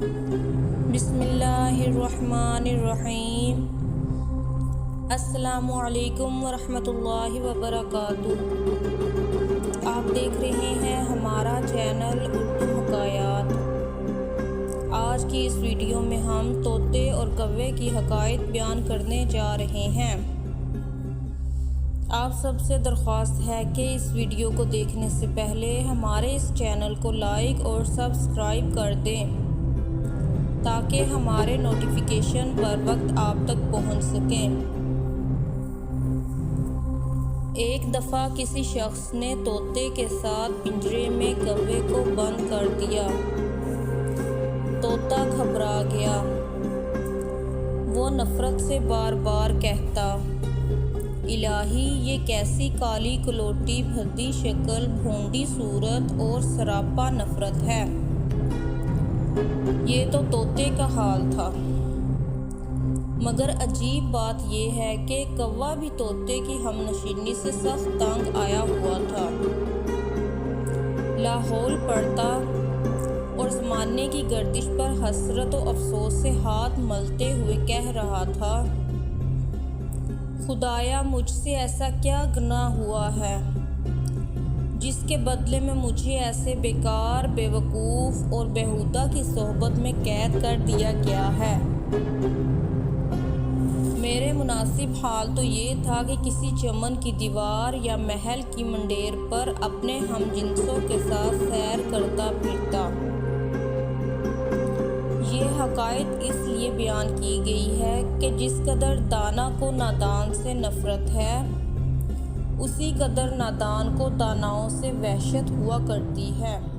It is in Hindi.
बिस्मिल्लाहिर्रहमानिर्रहीम। अस्सलामुअलैकुम वरहमतुल्लाहि वबरकातुह। आप देख रहे हैं हमारा चैनल उर्दू हकायात। आज की इस वीडियो में हम तोते और कौवे की हकायत बयान करने जा रहे हैं। आप सबसे दरख्वास्त है कि इस वीडियो को देखने से पहले हमारे इस चैनल को लाइक और सब्सक्राइब कर दें ताकि हमारे नोटिफिकेशन बर वक्त आप तक पहुंच सकें। एक दफ़ा किसी शख्स ने तोते के साथ पिंजरे में कौवे को बंद कर दिया। तोता घबरा गया। वो नफ़रत से बार बार कहता, इलाही, ये कैसी काली कलोटी भद्दी शक्ल, भोंडी सूरत और सरापा नफ़रत है। ये तो तोते का हाल था। मगर अजीब बात यह है कि कौवा भी तोते की हमनशीनी से सख्त तंग आया हुआ था। लाहौल पड़ता और ज़माने की गर्दिश पर हसरत और अफसोस से हाथ मलते हुए कह रहा था, खुदाया, मुझसे ऐसा क्या गुनाह हुआ है जिसके बदले में मुझे ऐसे बेकार, बेवकूफ़ और बेहुदा की सोहबत में कैद कर दिया गया है। मेरे मुनासिब हाल तो ये था कि किसी चमन की दीवार या महल की मंडेर पर अपने हमजिनसों के साथ सैर करता फिरता। ये हकायत इसलिए बयान की गई है कि जिस कदर दाना को नादान से नफ़रत है, उसी कदर नादान को दानाओं से वहशत हुआ करती है।